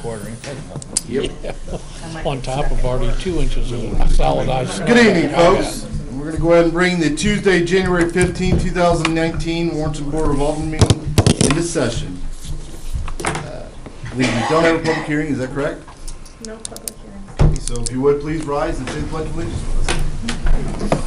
quarter inch. Yep. On top of already 2 inches of solid ice. Good evening, folks. We're going to go ahead and bring the Tuesday, January 15, 2019 Warrenton Board of Alderman meeting into session. We don't have a public hearing, is that correct? No public hearings. Okay, so if you would please rise and say the Pledge of Allegiance with us.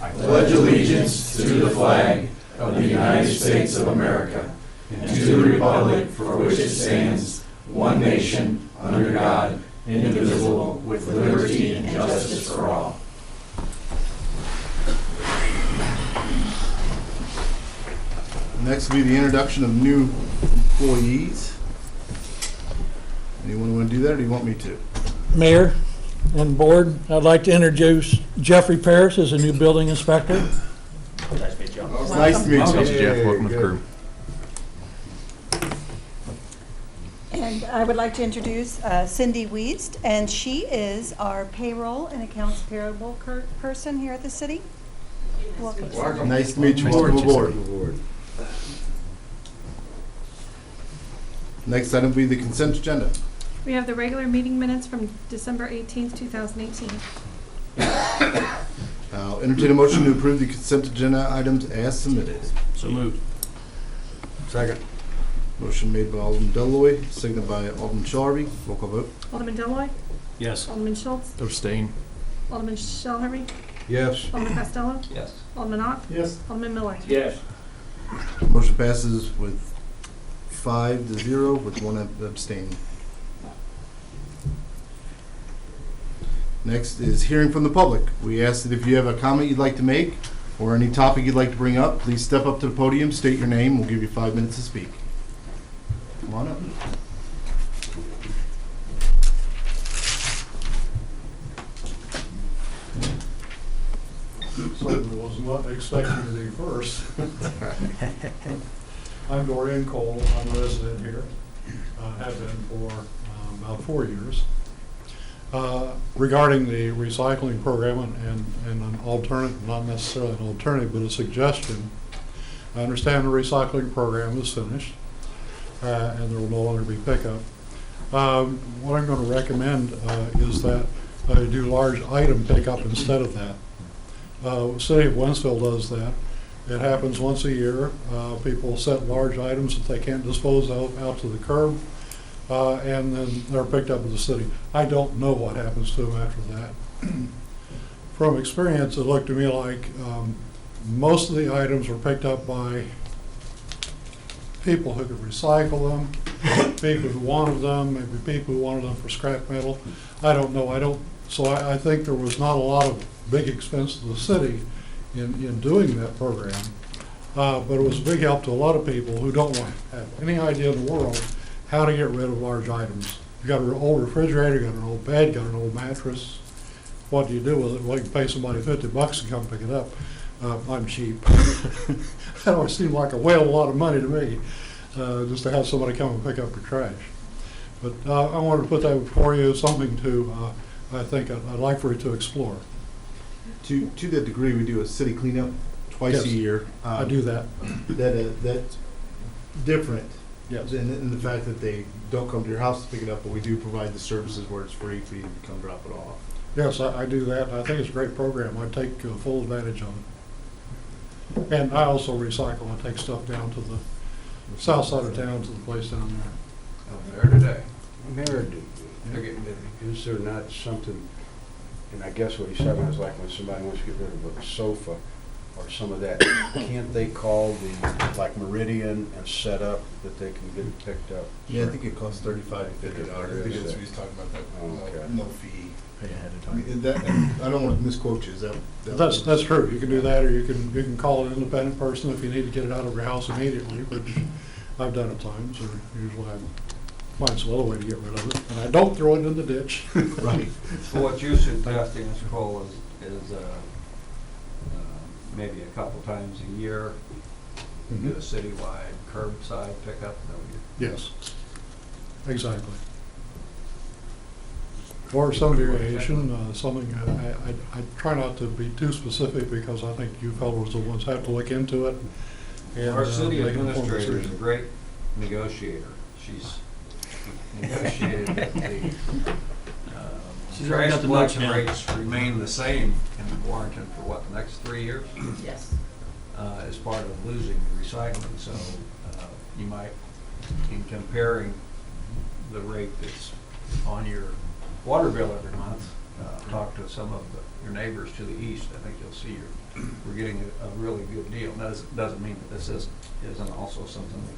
I pledge allegiance to the flag of the United States of America and to the republic for which it stands, one nation, under God, indivisible, with liberty and justice for all. Next will be the introduction of new employees. Anyone want to do that, or do you want me to? Mayor and board, I'd like to introduce Jeffrey Paris as a new building inspector. Nice to meet you. It's nice to meet you. Thanks, Jeff. Welcome to the crew. And I would like to introduce Cindy Wiest, and she is our payroll and accounts payable person here at the city. Welcome. Nice to meet you. Welcome aboard. Next item will be the consent agenda. We have the regular meeting minutes from December 18th, 2018. I'll entertain a motion to approve the consent agenda items as submitted. So moved. Second. Motion made by Alderman Deloy, seconded by Alderman Shelby. Roll call vote. Alderman Deloy, Yes. Alderman Schultz, Abstain. Alderman Shelby, Yes. Alderman Costello, Yes. Alderman Ock, Yes. Alderman Miller. Yes. Motion passes with 5-0 with one abstain. Next is hearing from the public. We ask that if you have a comment you'd like to make or any topic you'd like to bring up, please step up to the podium, state your name. We'll give you 5 minutes to speak. Come on up. Certainly was not expecting to be first. I'm Dorian Cole. I'm a resident here. Have been for about 4 years. Regarding the recycling program and an alternative, not necessarily an alternative, but a suggestion, I understand the recycling program is finished and there will no longer be pickup. What I'm going to recommend is that I do large item pickup instead of that. City of Wentzville does that. It happens once a year. People set large items that they can't dispose of out to the curb, and then they're picked up in the city. I don't know what happens to them after that. From experience, it looked to me like most of the items were picked up by people who could recycle them, people who wanted them, maybe people who wanted them for scrap metal. I don't know. So I think there was not a lot of big expense to the city in doing that program, but it was a big help to a lot of people who don't have any idea in the world how to get rid of large items. You got an old refrigerator, you got an old bed, you got an old mattress. What do you do with it? Well, you can pay somebody $50 to come pick it up. I'm cheap. That always seemed like a whale of a lot of money to me, just to have somebody come and pick up your trash. But I wanted to put that before you, something to, I think I'd like for you to explore. To that degree, we do a city cleanup twice Yes, a year. I do that. That's different Yes. in the fact that they don't come to your house to pick it up, but we do provide the services where it's free for you to come drop it off. Yes, I do that. I think it's a great program. I take full advantage of it. And I also recycle. I take stuff down to the south side of town, to the place down there. There today. Mayor, is there not something, and I guess what he said was like when somebody wants to get rid of a sofa or some of that, can't they call the, like Meridian and set up that they can get it picked up? Yeah, I think it costs $35 to $50. I think that's what he's talking about, that Okay. no fee. Pay ahead of I mean, I don't want to misquote you. Is that That's true. You can do that, or you can call an independent person if you need to get it out of your house immediately, which I've done at times, or usually I find some other way to get rid of it. And I don't throw it in the ditch. Right. So what you're suggesting, Mr. Cole, is maybe a couple times a year, do a citywide curbside pickup? Yes, exactly. Or some variation, something, I try not to be too specific because I think you fellows are the ones who have to look into it. And, Our city make an informed administrator is a decision. great negotiator, She's negotiated that the She's already trash got the notes collection down. rates remain the same in Warrenton for what, the next 3 years? Yes. As part of losing the recycling. So you might, in comparing the rate that's on your water bill every month, talk to some of your neighbors to the east. I think you'll see we're getting a really good deal. Doesn't mean that this isn't also something we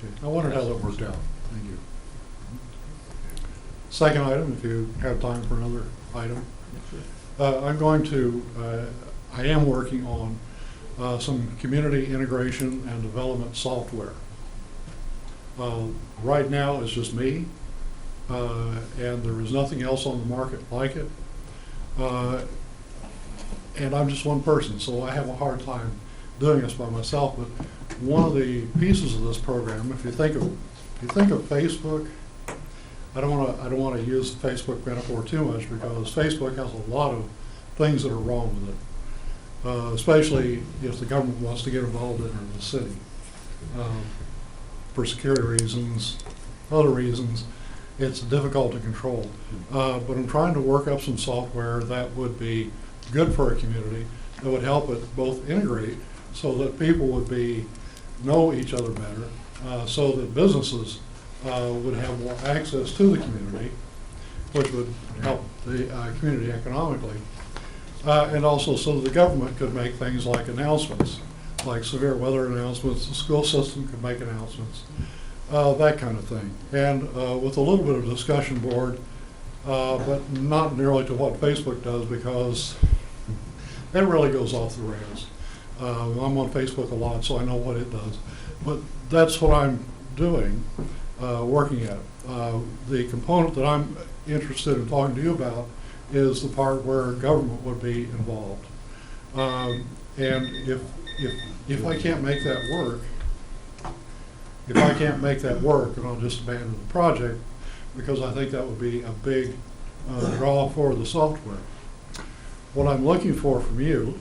could. I wondered how that worked out. Thank you. Second item, if you have time for another item. I am working on some community integration and development software. Right now, it's just me, and there is nothing else on the market like it. And I'm just one person, so I have a hard time doing this by myself. But one of the pieces of this program, if you think of Facebook, I don't want to use the Facebook metaphor too much, because Facebook has a lot of things that are wrong with it, especially if the government wants to get involved in it in the city, for security reasons, other reasons. It's difficult to control. But I'm trying to work up some software that would be good for a community, that would help it both integrate so that people would know each other better, so that businesses would have more access to the community, which would help the community economically, and also so that the government could make things like announcements, like severe weather announcements. The school system could make announcements, that kind of thing. And with a little bit of discussion board, but not nearly to what Facebook does, because it really goes off the rails. I'm on Facebook a lot, so I know what it does. But that's what I'm doing, working at. The component that I'm interested in talking to you about is the part where government would be involved. And if I can't make that work, then I'll just abandon the project, because I think that would be a big draw for the software. What I'm looking for from you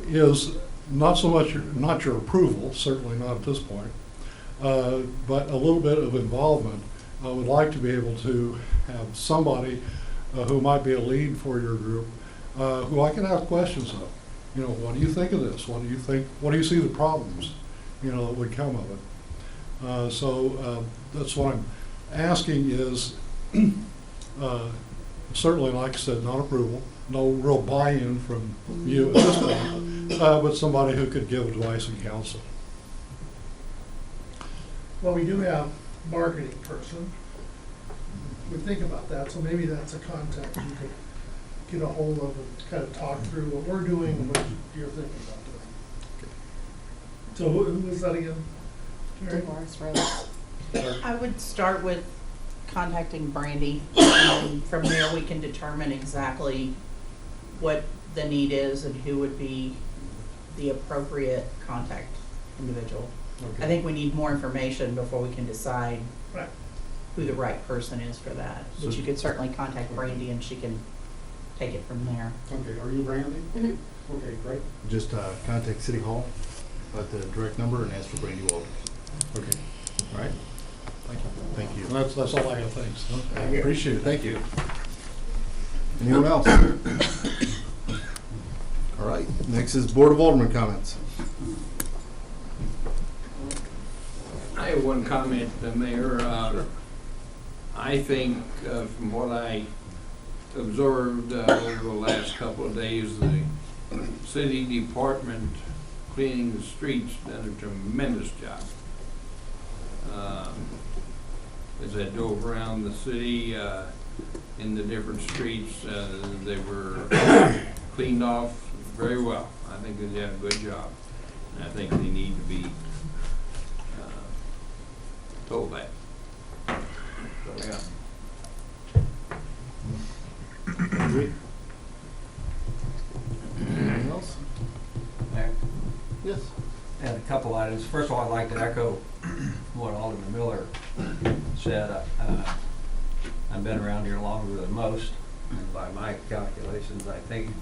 is not so much not your approval, certainly not at this point, but a little bit of involvement. I would like to be able to have somebody who might be a lead for your group, who I can ask questions of. What do you think of this? What do you think? What do you see the problems, that would come of it? So that's what I'm asking is, certainly, like I said, not approval, no real buy-in from you at this point, but somebody who could give advice and counsel. Well, we do have marketing person. We think about that, so maybe that's a contact you could get a hold of and kind of talk through what we're doing and what you're thinking about doing. So who was that again? Mary? Dolores Rose. I would start with contacting Brandy, and from there we can determine exactly what the need is and who would be the appropriate contact individual. Okay. I think we need more information before we can decide Right. who the right person is for that. But So- you could certainly contact Brandy and she can take it from there. Okay, are you Randy? Mhm. Okay, great. Just contact City Hall at the direct number and ask for Brandy Walters. Okay. All right? Thank you. And that's all I have, thanks. I appreciate it, thank you. Anyone else? All right, next is Board of Alderman comments. I have one comment, Mayor. I think from what I observed over the last couple of days, the city department cleaning the streets done a tremendous job. As I drove around the city in the different streets, they were cleaned off very well. I think they did a good job. And I think they need to be told that. So, yeah. Anything else? Yes. And a couple items. First of all, I'd like to echo what Alderman Miller said. I've been around here longer than most, and by my calculations, I think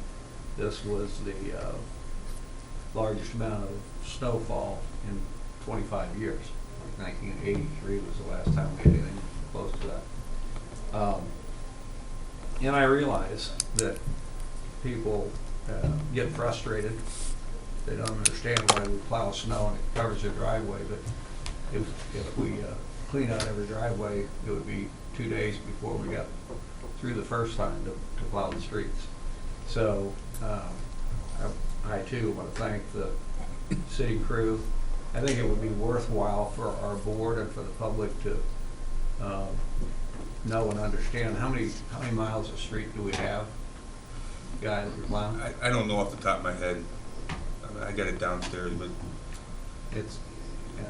this was the largest amount of snowfall in 25 years. 1983 was the last time we had anything close to that. And I realize that people get frustrated. They don't understand why we plow snow and it covers their driveway, but if we clean out every driveway, it would be 2 days before we got through the first time to plow the streets. So I too want to thank the city crew. I think it would be worthwhile for our board and for the public to know and understand how many miles of street do we have, guy that we're plowing? I don't know off the top of my head. I mean, I got it downstairs, but It's,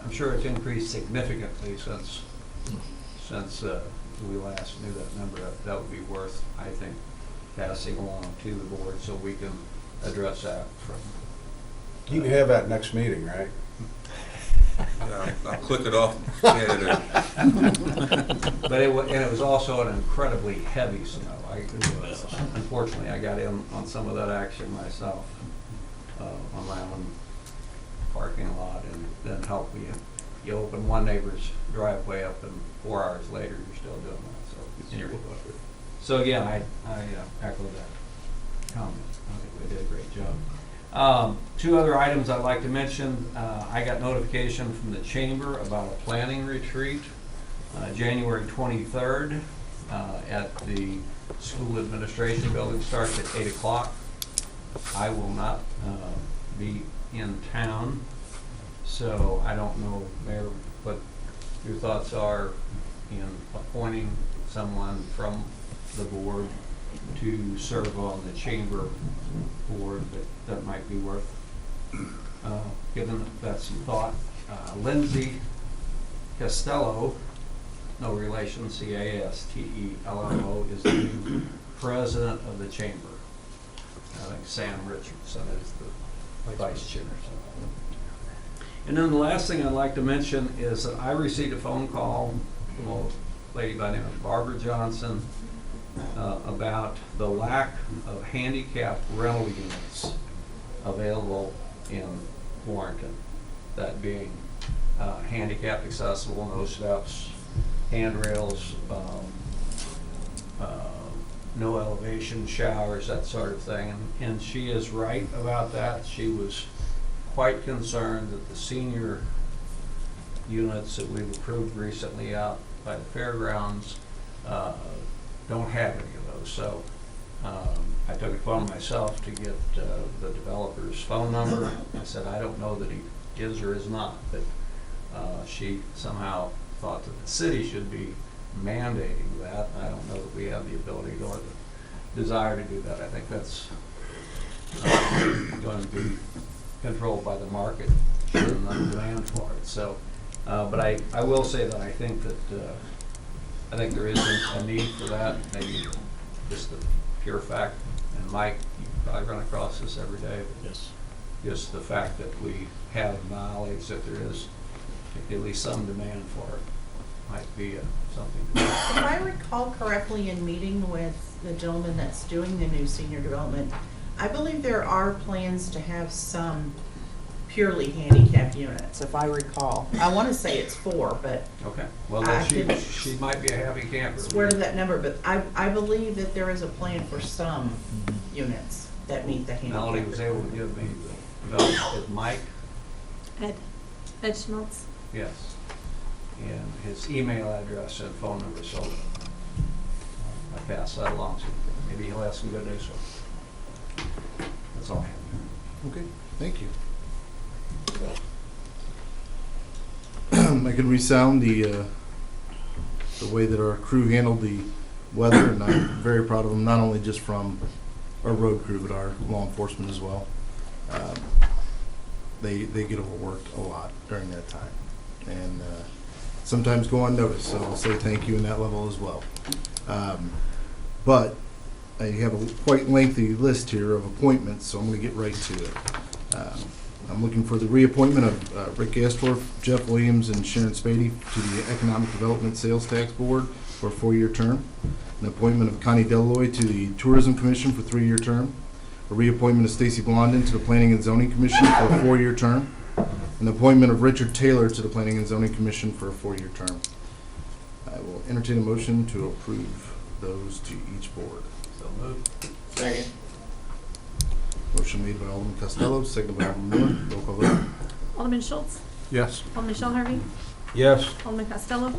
I'm sure it's increased significantly since we last knew that number. That would be worth, I think, passing along to the board so we can address that from. You can have that next meeting, right? I'll click it off. Yeah, But it was also an incredibly heavy snow. Unfortunately, I got in on some of that action myself on my own parking lot, and then help me. You open one neighbor's driveway up, and 4 hours later, you're still doing that. So again, I echo that comment. I think we did a great job. 2 other items I'd like to mention. I got notification from the chamber about a planning retreat, January 23rd at the school administration building. Starts at 8 o'clock. I will not be in town, so I don't know, Mayor, what your thoughts are in appointing someone from the board to serve on the chamber board that might be worth giving that some thought. Lindsay Castello, no relation, Castello, is the new president of the chamber. I think Sam Richardson is the vice chair. And then the last thing I'd like to mention is that I received a phone call from a lady by the name of Barbara Johnson about the lack of handicap rental units available in Warrenton. That being handicap accessible, no steps, handrails, no elevation showers, that sort of thing. And she is right about that. She was quite concerned that the senior units that we've approved recently out by the fairgrounds don't have any of those. So I took it upon myself to get the developer's phone number. I said, I don't know that he is or is not, but she somehow thought that the city should be mandating that. I don't know that we have the ability or the desire to do that. I think that's going to be controlled by the market and the demand for it. So, but I will say that I think that I think there is a need for that. Maybe just the pure fact, and Mike, you probably run across this every day. Yes. Just the fact that we have knowledge that there is at least some demand for it might be something. If I recall correctly, in meeting with the gentleman that's doing the new senior development, I believe there are plans to have some purely handicapped units, if I recall. I want to say it's 4, but Okay. Well, I then could she might be a happy camper. swear to that number, but I believe that there is a plan for some units that meet the handicap. Melody was able to give me the development with Mike. Ed Schmaltz. Yes. And his email address and phone number, so I pass that along to him. Maybe he'll have some good news for him. That's all I have. Okay, thank you. I can resound the way that our crew handled the weather, and I'm very proud of them, not only just from our road crew, but our law enforcement as well. They get overworked a lot during that time, and sometimes go unnoticed, so I'll say thank you in that level as well. But I have a quite lengthy list here of appointments, so I'm going to get right to it. I'm looking for the reappointment of Rick Astorf, Jeff Williams, and Sharon Spady to the Economic Development Sales Tax Board for a 4-year term. An appointment of Connie Deloy to the Tourism Commission for a 3-year term. A reappointment of Stacy Blondin to the Planning and Zoning Commission for a 4-year term. and the appointment of Richard Taylor to the Planning and Zoning Commission for a 4-year term. I will entertain a motion to approve those to each board. So moved. Second. Motion made by Alderman Costello, seconded by Alderman Miller. Roll call vote. Alderman Schultz, Yes. Alderman Shell Harvey, Yes. Alderman Costello,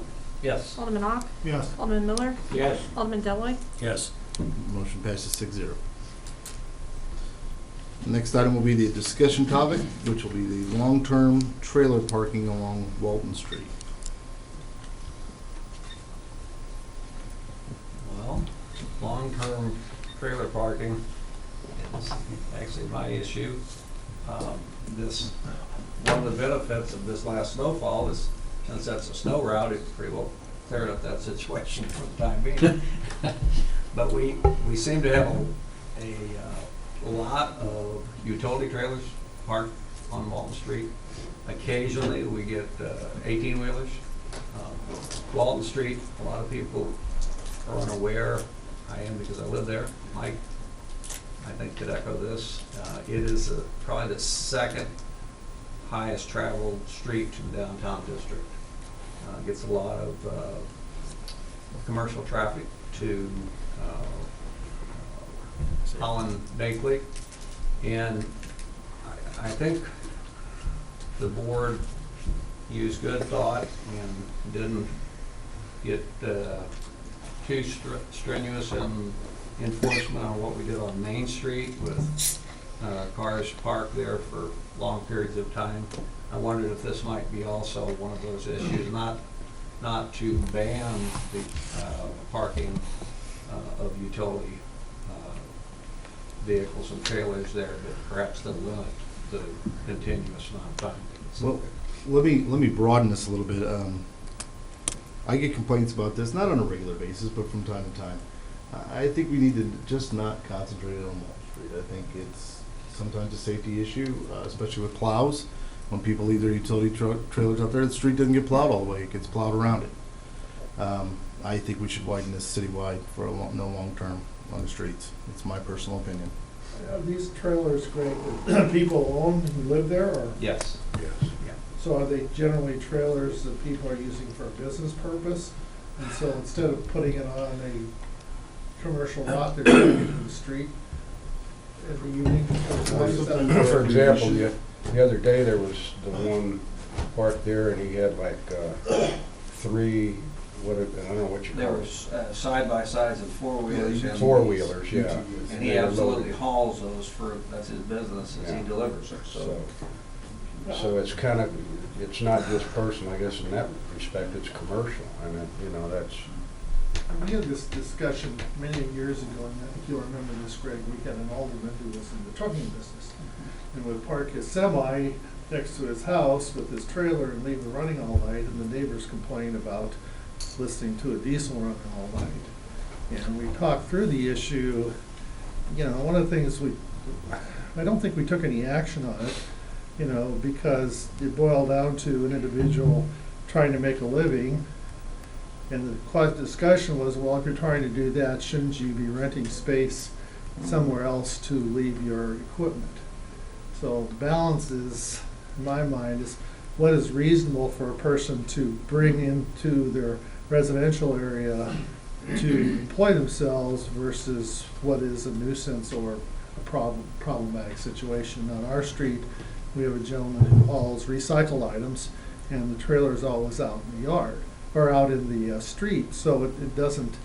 Yes. Alderman Ock, Yes. Alderman Miller, Yes. Alderman Deloy, Yes. Motion passes 6-0. Next item will be the discussion topic, which will be the long-term trailer parking along Walton Street. Well, long-term trailer parking is actually my issue. One of the benefits of this last snowfall is, since that's a snow route, it pretty well cleared up that situation for the time being. But we seem to have a lot of utility trailers parked on Walton Street. Occasionally, we get 18-wheelers. Walton Street, a lot of people are unaware. I am because I live there. Mike, I think, could echo this. It is probably the second highest traveled street in the downtown district. Gets a lot of commercial traffic to Holland Bankley. And I think the board used good thought and didn't get too strenuous in enforcement on what we did on Main Street with cars parked there for long periods of time. I wondered if this might be also one of those issues, not to ban the parking of utility vehicles and trailers there, but perhaps to limit the continuous amount of time. Well, let me broaden this a little bit. I get complaints about this, not on a regular basis, but from time to time. I think we need to just not concentrate on Wall Street. I think it's sometimes a safety issue, especially with plows. When people leave their utility trailers out there, the street doesn't get plowed all the way, it gets plowed around it. I think we should widen this citywide for no long term on the streets. It's my personal opinion. Are these trailers great that people own who live there, or? Yes. Yes. So are they generally trailers that people are using for a business purpose? And so instead of putting it on a commercial lot, they're putting it in the street in the evening? For example, the other day, there was the one parked there, and he had like 3, I don't know what you There call was it. side-by-sides and four-wheelers. and- Four-wheelers, yeah. And he absolutely hauls those that's his business, as he delivers them, so. So it's kind of, it's not just personal, I guess in that respect, it's commercial. And, that's, We had this discussion many years ago, and I think you'll remember this, Greg. We had an alderman who was in the trucking business and would park his semi next to his house with his trailer and leave it running all night, and the neighbors complained about listening to a diesel running all night. And we talked through the issue. One of the things I don't think we took any action on it, because it boiled down to an individual trying to make a living. And the discussion was, well, if you're trying to do that, shouldn't you be renting space somewhere else to leave your equipment? So the balance is, in my mind, is what is reasonable for a person to bring into their residential area to employ themselves versus what is a nuisance or a problematic situation. On our street, we have a gentleman who hauls recycle items, and the trailer is always out in the yard, or out in the street, so it doesn't,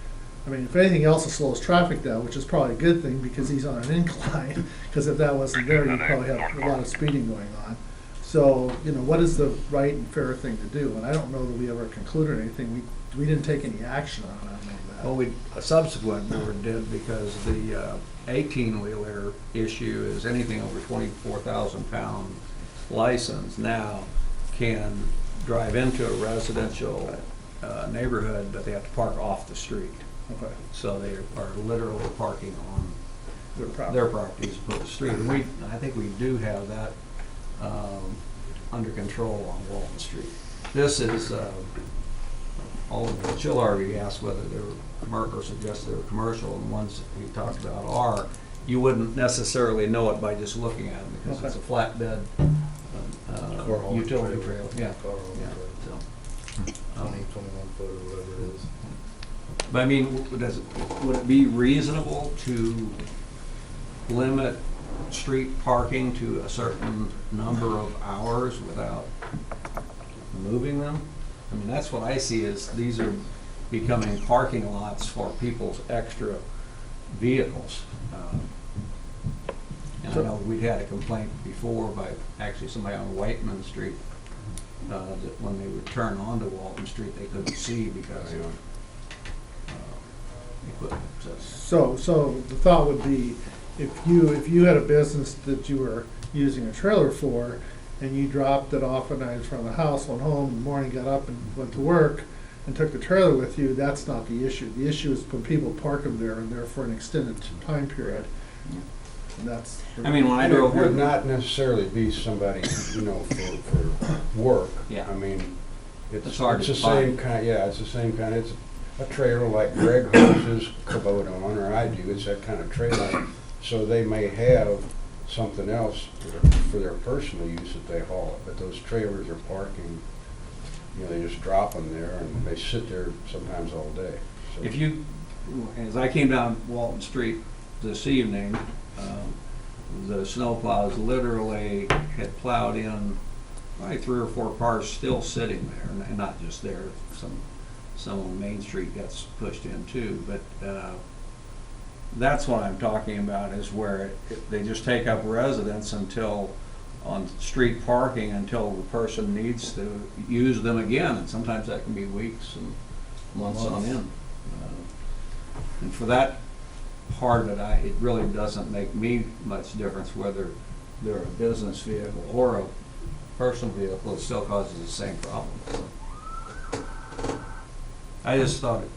if anything else, it slows traffic down, which is probably a good thing, because he's on an incline, because if that wasn't there, you'd probably have a lot of speeding going on. So, what is the right and fair thing to do? And I don't know that we ever concluded anything. We didn't take any action on it, I know that. Well, a subsequent board did, because the 18-wheeler issue is anything over 24,000-pound license now can drive into a residential neighborhood, but they have to park off the street. Okay. So they are literally parking on Their property. their property as opposed to street. And I think we do have that under control on Walton Street. This is, Alderman Chillardy asked whether they were commercial, or suggested they were commercial, and the ones that we talked about are. You wouldn't necessarily know it by just looking at them, because it's a flatbed utility trailer, yeah. Yeah, so. 21 foot or whatever it is. But I mean, would it be reasonable to limit street parking to a certain number of hours without moving them? I mean, that's what I see is these are becoming parking lots for people's extra vehicles. And I know we'd had a complaint before by actually somebody on Whiteman Street, that when they would turn onto Walton Street, they couldn't see because of equipment. So the thought would be, if you had a business that you were using a trailer for, and you dropped it off at night in front of the house, went home in the morning, got up and went to work, and took the trailer with you, that's not the issue. The issue is when people park them there and there for an extended time period. And that's. I mean, when I It drove would here, not necessarily be somebody, for work. Yeah. I mean, It's hard it's to the same find. kind, yeah, it's the same kind, it's a trailer like Greg Holmes' Kubota on, or I do, it's that kind of trailer. So they may have something else for their personal use that they haul it, but those trailers are parking, they just drop them there and they sit there sometimes all day. So- if you, as I came down Walton Street this evening, the snowplows literally had plowed in probably 3 or 4 cars still sitting there, and not just there. Some on Main Street gets pushed in too, but that's what I'm talking about, is where they just take up residence until, on street parking, until the person needs to use them again, and sometimes that can be weeks and months on end. And for that part of it, it really doesn't make me much difference whether they're a business vehicle or a personal vehicle. It still causes the same problem. I just thought it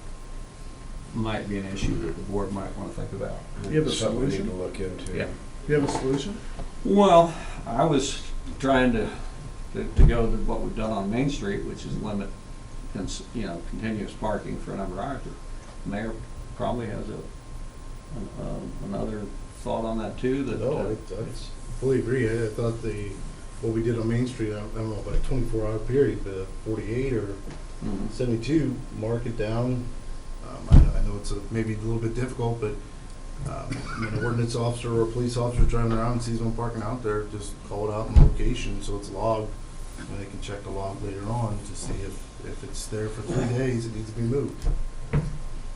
might be an issue that the board might want to think about. You have a Something we need solution? to look into. Yeah. You have a solution? Well, I was trying to go to what we've done on Main Street, which is limit, continuous parking for a number of hours. The mayor probably has another thought on that too. That No, I fully agree. I thought what we did on Main Street, I don't know about a 24-hour period, but 48 or 72, mark it down. I know it's maybe a little bit difficult, but an ordinance officer or a police officer driving around and sees one parking out there, just call it out in location so it's logged, and they can check the log later on to see if it's there for 3 days, it needs to be moved.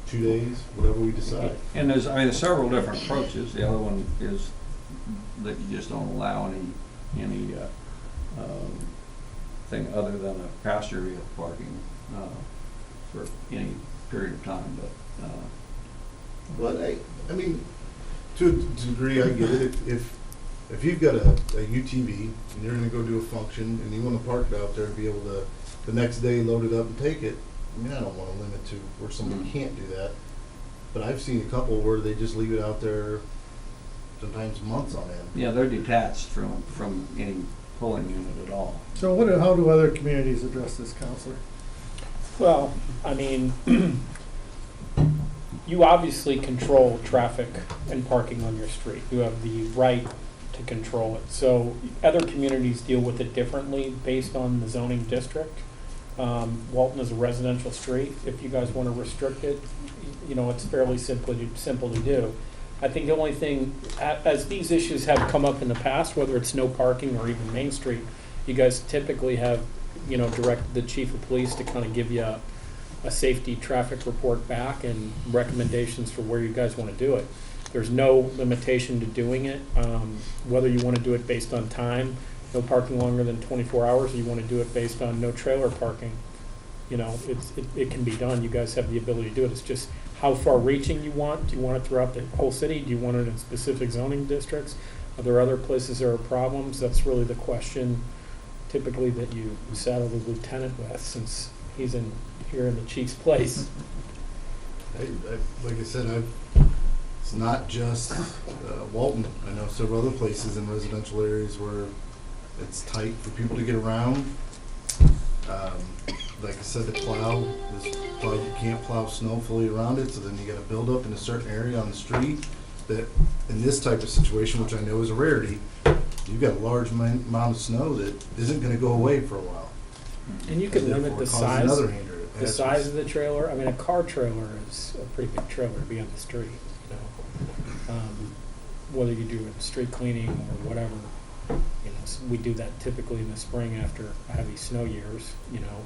2 days, whatever we decide. And there's several different approaches. The other one is that you just don't allow any thing other than a passenger vehicle parking for any period of time. But I mean, to a degree, I get it. If you've got a UTV and you're going to go do a function and you want to park it out there and be able to the next day load it up and take it, I mean, I don't want to limit to where somebody can't do that. But I've seen a couple where they just leave it out there, sometimes months on end. Yeah, they're detached from any pulling unit at all. So how do other communities address this, Counselor? Well, I mean, you obviously control traffic and parking on your street. You have the right to control it. So other communities deal with it differently based on the zoning district. Walton is a residential street. If you guys want to restrict it, it's fairly simple to do. I think the only thing, as these issues have come up in the past, whether it's no parking or even Main Street, you guys typically have, directed the chief of police to kind of give you a safety traffic report back and recommendations for where you guys want to do it. There's no limitation to doing it, whether you want to do it based on time, no parking longer than 24 hours, or you want to do it based on no trailer parking. It can be done. You guys have the ability to do it. It's just how far reaching you want. Do you want it throughout the whole city? Do you want it in specific zoning districts? Are there other places there are problems? That's really the question typically that you saddle the lieutenant with, since he's here in the chief's place. Like I said, it's not just Walton. I know several other places in residential areas where it's tight for people to get around. Like I said, you can't plow snow fully around it, so then you got to build up in a certain area on the street. That in this type of situation, which I know is a rarity, you've got a large amount of snow that isn't gonna go away for a while. And you can And limit the therefore causes size, another hinder- the size of the trailer. I mean, a car trailer is a pretty big trailer to be on the street, you know. Whether you do it street cleaning or whatever, you know, we do that typically in the spring after heavy snow years, you know.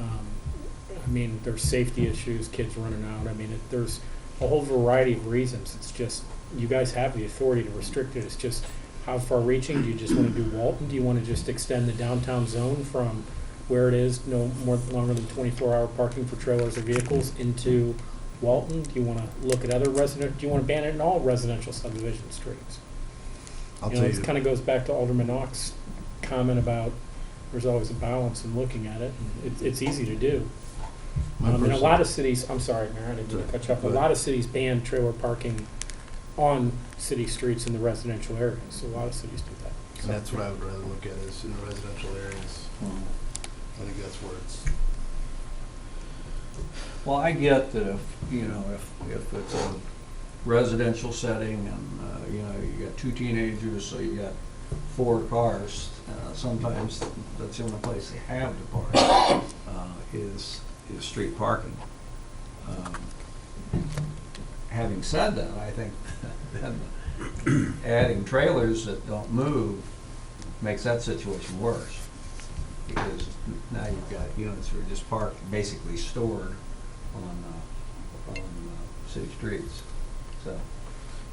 I mean, there's safety issues, kids running out. I mean, there's a whole variety of reasons. It's just, you guys have the authority to restrict it. It's just how far reaching. Do you just want to do Walton? Do you want to just extend the downtown zone from where it is, no more longer than 24-hour parking for trailers or vehicles into Walton? Do you want to look at other resident? Do you want to ban it in all residential subdivision streets? I'll You know, tell it you, kind of goes back to Alderman Knox's comment about there's always a balance in looking at it. And it's easy to do. And a lot of cities, I'm sorry, Mayor, I didn't mean to cut you off. A lot of cities ban trailer parking on city streets in the residential areas. So a lot of cities do that. and that's what I would rather look at is in the residential areas. I think that's where it's. Well, I get that if, you know, if it's a residential setting and, you know, you got 2 teenagers, so you got 4 cars, sometimes that's the only place they have to park, is street parking. Having said that, I think then adding trailers that don't move makes that situation worse. Because now you've got units that are just parked, basically stored on city streets.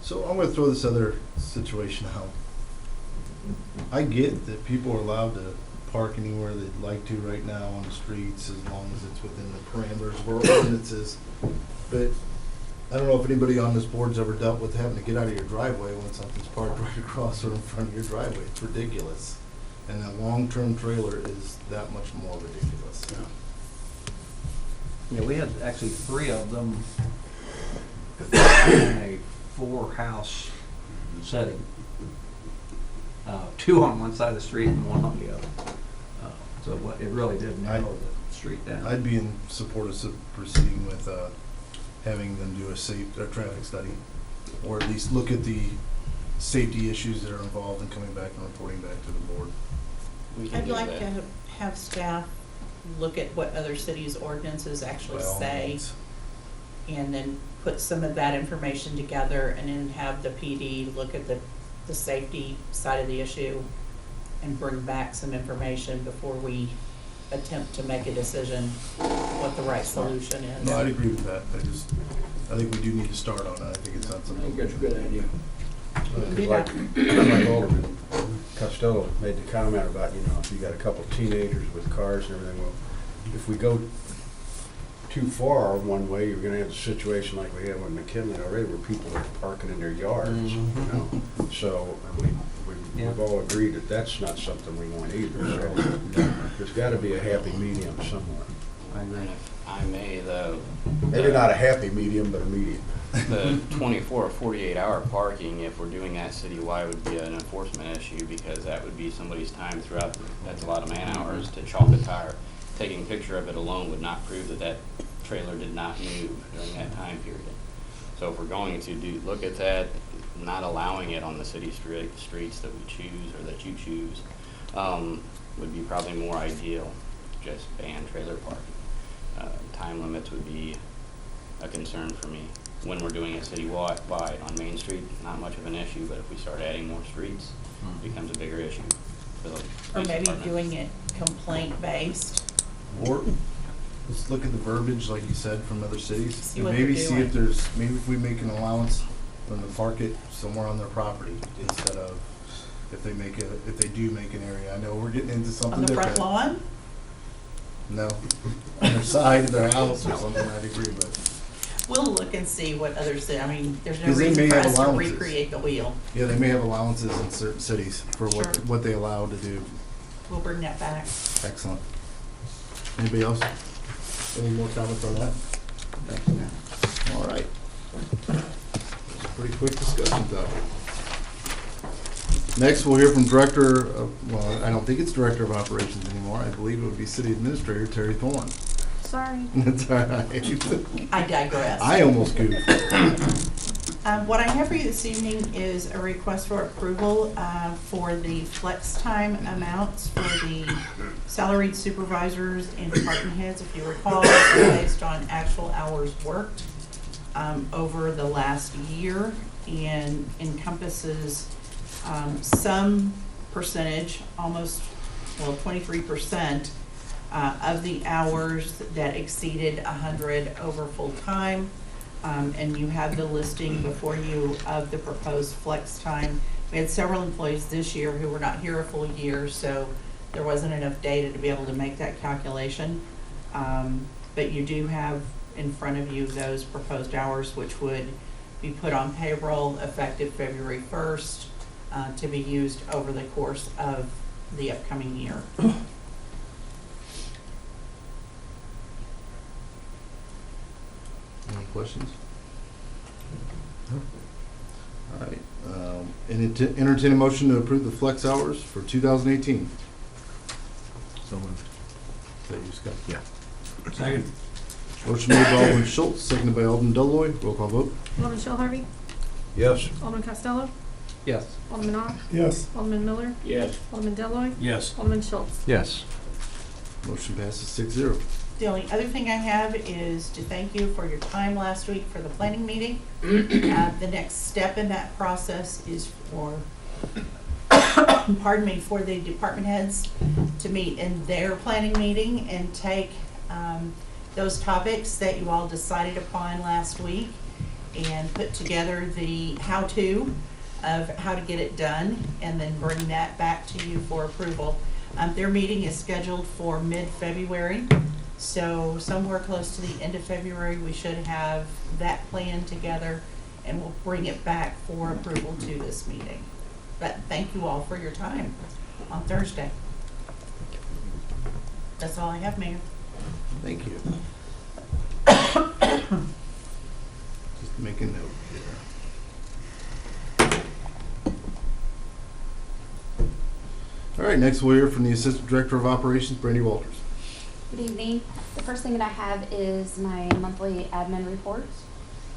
So I'm gonna throw this other situation out. I get that people are allowed to park anywhere they'd like to right now on the streets as long as it's within the parameters of our ordinances. But I don't know if anybody on this board's ever dealt with having to get out of your driveway when something's parked right across or in front of your driveway. It's ridiculous. And a long-term trailer is that much more ridiculous. Yeah, we had actually 3 of them in a 4-house setting. 2 on one side of the street and 1 on the other. So it really did narrow the street down. I'd be in support of proceeding with having them do a traffic study, or at least look at the safety issues that are involved in coming back and reporting back to the board. I'd like to have staff look at what other cities' ordinances actually say, and then put some of that information together, and then have the PD look at the safety side of the issue, and bring back some information before we attempt to make a decision what the right solution is. No, I'd agree with that. I think we do need to start on it. I think it's not I something. think that's a good idea. Like Alderman Costello made the comment about, you know, if you got a couple teenagers with cars and everything, well, if we go too far one way, you're gonna have a situation like we had with McKinley already, where people are parking in their yards, you know? So, I mean, we've all agreed that that's not something we want either, so there's gotta be a happy medium somewhere. I agree. If I may, though. Maybe not a happy medium, but a medium. The 24 or 48-hour parking, if we're doing that citywide, would be an enforcement issue, because that would be somebody's time throughout, that's a lot of man hours to chalk a tire. Taking a picture of it alone would not prove that that trailer did not move during that time period. So if we're going to look at that, not allowing it on the city streets that we choose or that you choose, would be probably more ideal. Just ban trailer parking. Time limits would be a concern for me. When we're doing it citywide on Main Street, not much of an issue, but if we start adding more streets, it becomes a bigger issue. Or maybe doing it complaint-based. Or let's look at the verbiage, like you said, from other cities. See And what maybe they're see if doing. maybe if we make an allowance for them to park it somewhere on their property instead of if they do make an area. I know we're getting into something On the different. front lawn? No, on their side of their house or something, I'd agree, but. We'll look and see what others say. I mean, there's no 'Cause they reason may for have us to allowances. recreate the wheel. Yeah, they may have allowances in certain cities for Sure. what they allow to do. We'll bring that back. Excellent. Anybody else? Any more comments on that? Thanks, man. All right. It's a pretty quick discussion topic. Next, we'll hear from Director of, well, I don't think it's Director of Operations anymore. I believe it would be City Administrator Terry Thorne. Sorry. That's all right. I digress. I almost goofed. What I have for you this evening is a request for approval for the flex time amounts for the salaried supervisors and department heads. If you recall, it's based on actual hours worked over the last year and encompasses some percentage, almost, well, 23% of the hours that exceeded 100 over full time. And you have the listing before you of the proposed flex time. We had several employees this year who were not here a full year, so there wasn't enough data to be able to make that calculation. But you do have in front of you those proposed hours, which would be put on payroll effective February 1st to be used over the course of the upcoming year. Any questions? All right, and entertain a motion to approve the flex hours for 2018. So moved. That you, Scott? Yeah. Second. Motion made by Alderman Schultz, seconded by Alderman Deloy. Roll call vote. Alderman Shell Harvey, Yes. Alderman Costello, Yes. Alderman Ock, Yes. Alderman Miller, Yes. Alderman Deloy, Yes. Alderman Schultz. Yes. Motion passes 6-0. The only other thing I have is to thank you for your time last week for the planning meeting. The next step in that process is for, pardon me, for the department heads to meet in their planning meeting and take those topics that you all decided upon last week and put together the how-to of how to get it done and then bring that back to you for approval. Their meeting is scheduled for mid-February. So somewhere close to the end of February, we should have that plan together and we'll bring it back for approval to this meeting. But thank you all for your time on Thursday. That's all I have, Mayor. Thank you. Just make a note here. All right, next we'll hear from the Assistant Director of Operations, Brandy Walters. Good evening. The first thing that I have is my monthly admin report.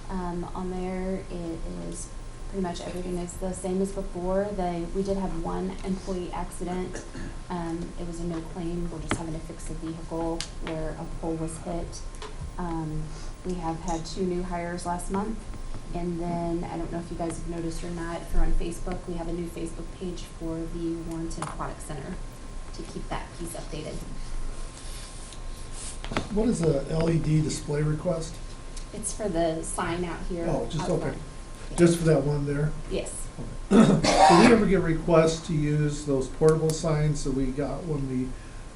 On there, it is pretty much everything is the same as before. We did have one employee accident. It was a no claim. We're just having to fix a vehicle where a pole was hit. We have had 2 new hires last month. And then, I don't know if you guys have noticed or not, if you're on Facebook, we have a new Facebook page for the Warrenton Aquatic Center to keep that piece updated. What is a LED display request? It's for the sign out here. Oh, just, out okay. front. Just for that one there? Yes. Did we ever get requests to use those portable signs that we got when we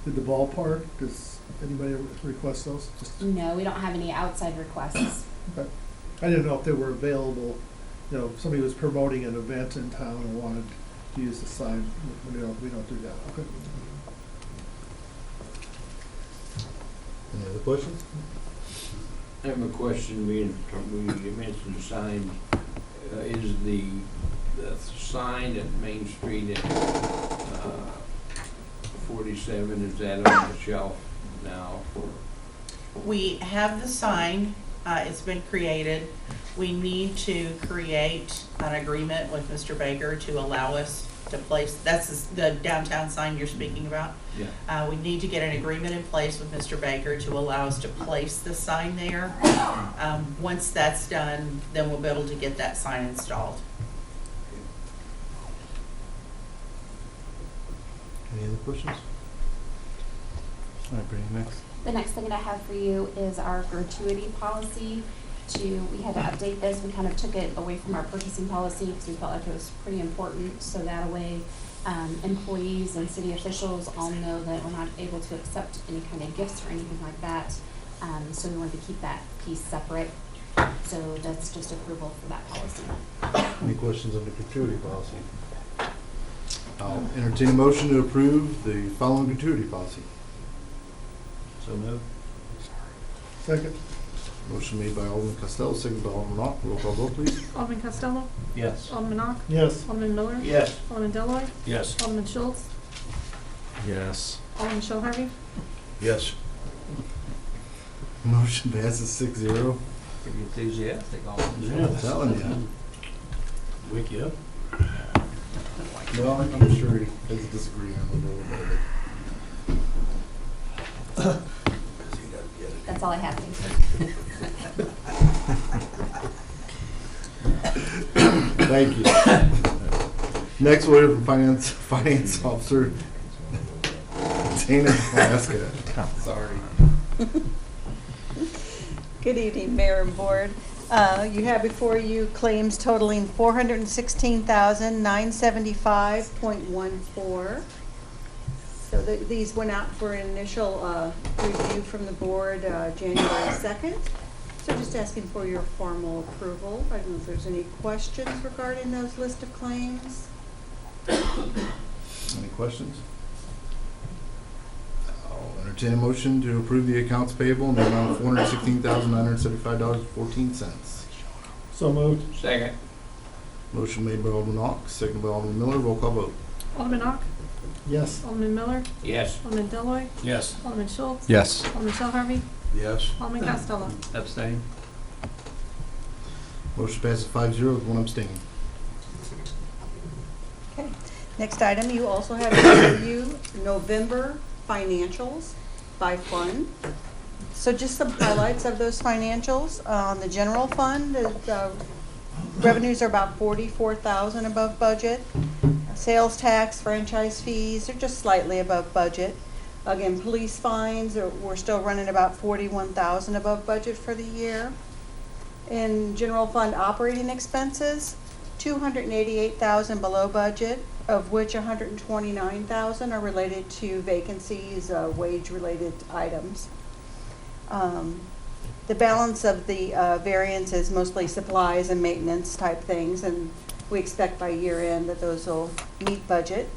did the ballpark? Does anybody ever request those? Just, No, we don't have any outside requests. okay. I didn't know if they were available, you know, if somebody was promoting an event in town and wanted to use the sign. We don't do that. Okay. Any other questions? I have a question. We mentioned the sign. Is the sign at Main Street at 47, is that on the shelf now? We have the sign. It's been created. We need to create an agreement with Mr. Baker to allow us to place, that's the downtown sign you're speaking about. Yeah. We need to get an agreement in place with Mr. Baker to allow us to place the sign there. Once that's done, then we'll be able to get that sign installed. Any other questions? All right, Brandy, next. The next thing that I have for you is our gratuity policy. We had to update this. We kind of took it away from our purchasing policy because we felt like it was pretty important. So that way, employees and city officials all know that we're not able to accept any kind of gifts or anything like that. So we wanted to keep that piece separate. So that's just approval for that policy. Any questions on the gratuity policy? I'll entertain a motion to approve the following gratuity policy. So moved. Second. Motion made by Alderman Costello, seconded by Alderman Ock. Roll call vote, please. Alderman Costello, Yes. Alderman Ock, Yes. Alderman Miller, Yes. Alderman Deloy, Yes. Alderman Schultz, Yes. Alderman Shell Harvey, Yes. Motion passes 6-0. Pretty enthusiastic, all. I'm telling you. Wake you up. Well, I'm sure he has a disagreement with a little bit. That's all I have. Thank you. Next, we'll hear from Finance Officer Dana Alaska. Sorry. Good evening, Mayor and Board. You have before you claims totaling $416,975.14. So these went out for initial review from the board January 2nd. So just asking for your formal approval. I don't know if there's any questions regarding those list of claims. Any questions? I'll entertain a motion to approve the accounts payable in the amount of $416,975.14. So moved. Second. Motion made by Alderman Ock, seconded by Alderman Miller. Roll call vote. Alderman Ock, Yes. Alderman Miller, Yes. Alderman Deloy, Yes. Alderman Schultz. Yes. Alderman Shell Harvey, Yes. Alderman Costello. Abstain. Motion passes 5-0 with one abstaining. Okay. Next item, you also have in review November financials by fund. So just some highlights of those financials. On the general fund, the revenues are about $44,000 above budget. Sales tax, franchise fees are just slightly above budget. Again, police fines, we're still running about $41,000 above budget for the year. In general fund operating expenses, $288,000 below budget, of which $129,000 are related to vacancies, wage-related items. The balance of the variance is mostly supplies and maintenance type things, and we expect by year end that those will meet budget.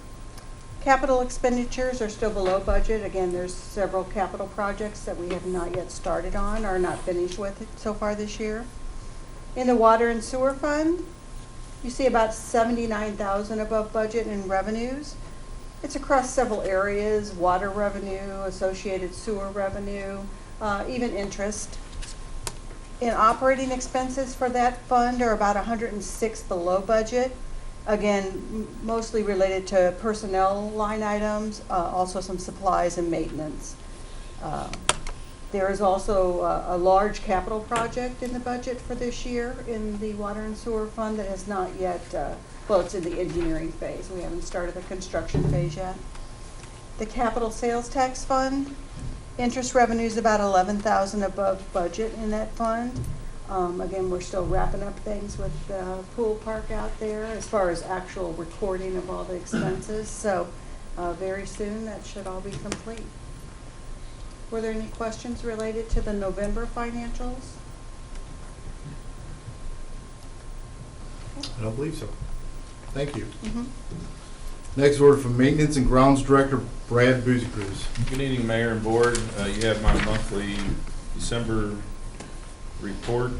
Capital expenditures are still below budget. Again, there's several capital projects that we have not yet started on or not finished with so far this year. In the water and sewer fund, you see about $79,000 above budget in revenues. It's across several areas: water revenue, associated sewer revenue, even interest. In operating expenses for that fund are about $106 below budget. Again, mostly related to personnel line items, also some supplies and maintenance. There is also a large capital project in the budget for this year in the water and sewer fund that has not yet, well, it's in the engineering phase. We haven't started the construction phase yet. The capital sales tax fund, interest revenue is about $11,000 above budget in that fund. Again, we're still wrapping up things with the pool park out there as far as actual recording of all the expenses. So very soon that should all be complete. Were there any questions related to the November financials? I don't believe so. Thank you. Mm-hmm. Next order from Maintenance and Grounds Director Brad Boozy-Cruz. Good evening, Mayor and Board. You have my monthly December report.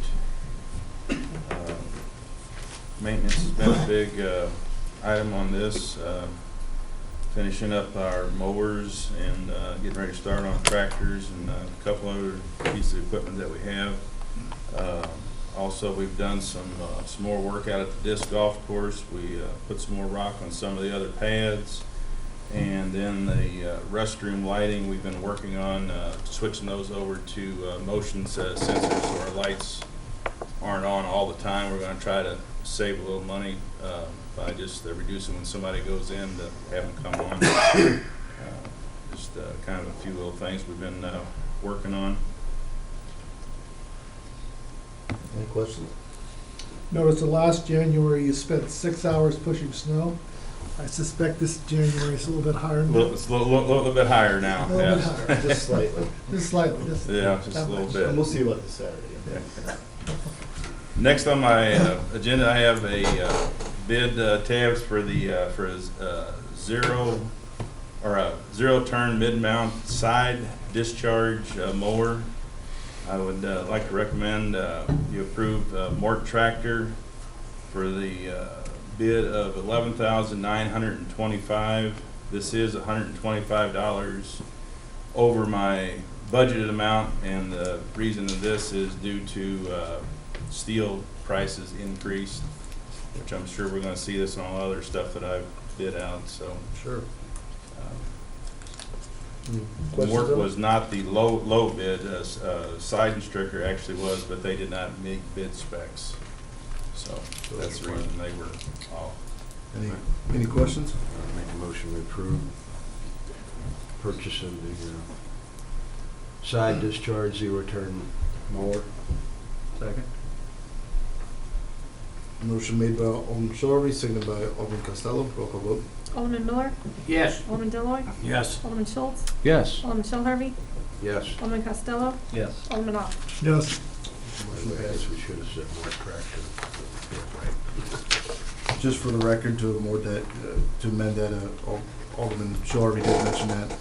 Maintenance has been a big item on this. Finishing up our mowers and getting ready to start on tractors and a couple other pieces of equipment that we have. Also, we've done some more work out at the disc golf course. We put some more rock on some of the other pads. And then the restroom lighting, we've been working on switching those over to motion sensors so our lights aren't on all the time. We're going to try to save a little money by just reducing when somebody goes in to have them come on. Just kind of a few little things we've been working on. Any questions? Notice the last January you spent 6 hours pushing snow. I suspect this January is a little bit higher now. It's a little bit higher now. A little bit yes. higher. Just slightly. Just slightly. Yeah, just a little bit. And we'll see you about this Saturday. Yeah. Next on my agenda, I have a bid tabs for the zero turn mid mount side discharge mower. I would like to recommend you approve Mort Tractor for the bid of $11,925. This is $125 over my budgeted amount, and the reason of this is due to steel prices increased which I'm sure we're gonna see this on all other stuff that I've bid out, so. Sure. The work was not the low bid, Side and Stricker actually was, but they did not meet bid specs. So that's the reason they were off. Any questions? Make a motion to approve purchase of the side discharge zero turn mower. Second? Motion made by Alderman Shelby, seconded by Alderman Costello. Roll call vote. Alderman Miller? Yes. Alderman Deloy, Yes. Alderman Schultz? Yes. Alderman Shell Harvey? Yes. Alderman Costello? Yes. Alderman Ock? Yes. I guess we should have said more tractor. Just for the record, to amend that, Alderman Shelby did mention that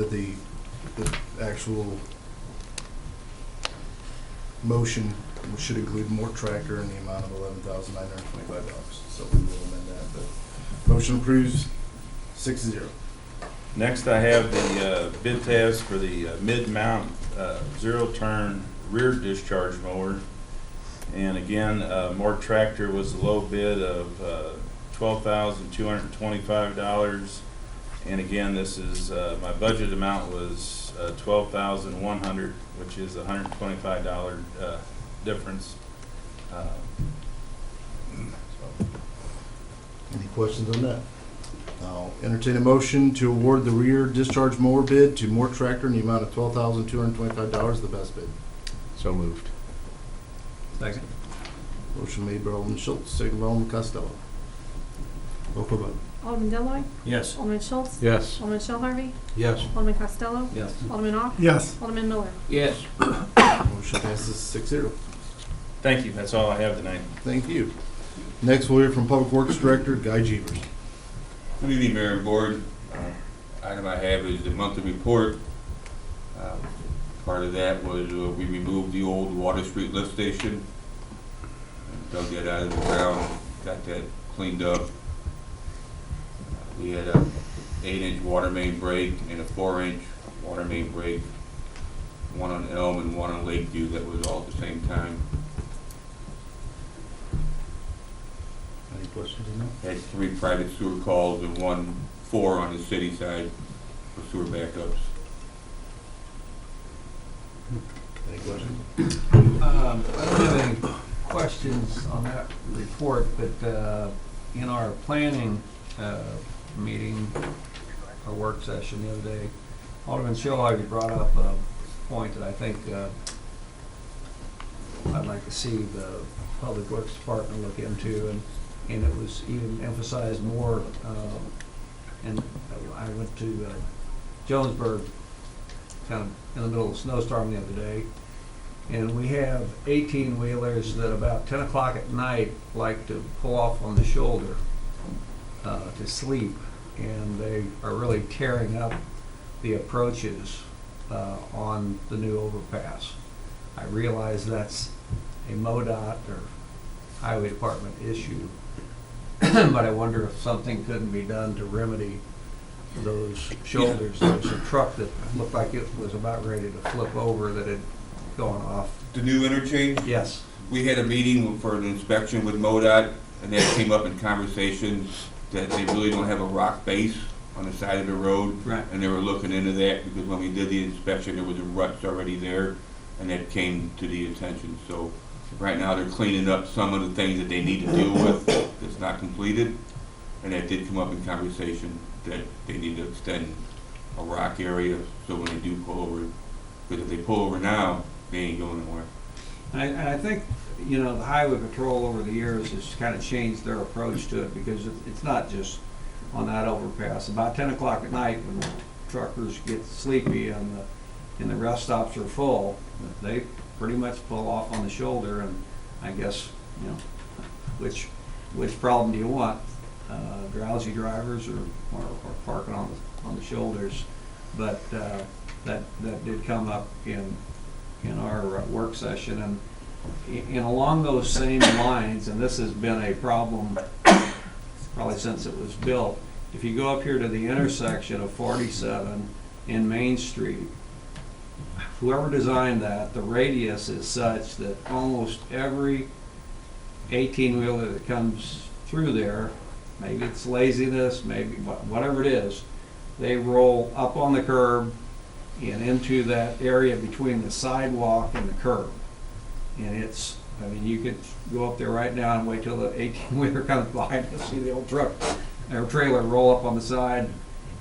the actual motion should include more tractor in the amount of $11,925. So we will amend that, but motion approves 6-0. Next, I have the bid tabs for the mid-mount zero-turn rear discharge mower. And again, More Tractor was the low bid of $12,225. And again, this is, my budget amount was $12,100, which is a $125 difference. Any questions on that? I'll entertain a motion to award the rear discharge mower bid to More Tractor in the amount of $12,225, the best bid. So moved. Second? Motion made by Alderman Schultz, seconded by Alderman Costello. Roll call vote. Alderman Deloy, Yes. Alderman Schultz? Yes. Alderman Shell Harvey? Yes. Alderman Costello? Yes. Alderman Ock? Yes. Alderman Miller? Yes. Motion passes 6-0. Thank you, that's all I have tonight. Thank you. Next, we'll hear from Public Works Director Guy Jeevers. Good evening, Mayor and Board. Item I have is the monthly report. Part of that was we removed the old Water Street lift station, dug that out of the ground, got that cleaned up. We had a 8-inch water main break and a 4-inch water main break, one on Elm and one on Lakeview. That was all at the same time. Any questions on that? Had 3 private sewer calls and 4 on the city side for sewer backups. Any questions? I don't have any questions on that report, but in our planning meeting, our work session the other day, Alderman Shell brought up a point that I think I'd like to see the Public Works Department look into, and it was even emphasized more. And I went to Jonesburg, kind of in the middle of a snowstorm the other day, and we have 18-wheelers that about 10 o'clock at night like to pull off on the shoulder to sleep, and they are really tearing up the approaches on the new overpass. I realize that's a MoDOT or Highway Department issue, but I wonder if something couldn't be done to remedy those shoulders. There was a truck that looked like it was about ready to flip over that had gone off. The new interchange? Yes. We had a meeting for an inspection with MoDOT, and that came up in conversation that they really don't have a rock base on the side of the road. Right. And they were looking into that because when we did the inspection, there was a rut already there, and that came to the attention. So right now, they're cleaning up some of the things that they need to deal with that's not completed, and that did come up in conversation that they need to extend a rock area so when they do pull over, because if they pull over now, they ain't going nowhere. And I think, you know, the Highway Patrol over the years has kind of changed their approach to it, because it's not just on that overpass. About 10 o'clock at night, when the truckers get sleepy and the rest stops are full, they pretty much pull off on the shoulder, and I guess, you know, which problem do you want? Drowsy drivers or parking on the shoulders? But that did come up in our work session, and along those same lines, and this has been a problem probably since it was built. If you go up here to the intersection of 47 in Main Street, whoever designed that, the radius is such that almost every 18-wheeler that comes through there, maybe it's laziness, maybe whatever it is, they roll up on the curb and into that area between the sidewalk and the curb. And it's, I mean, you could go up there right now and wait till the 18-wheeler comes by and see the old truck or trailer roll up on the side.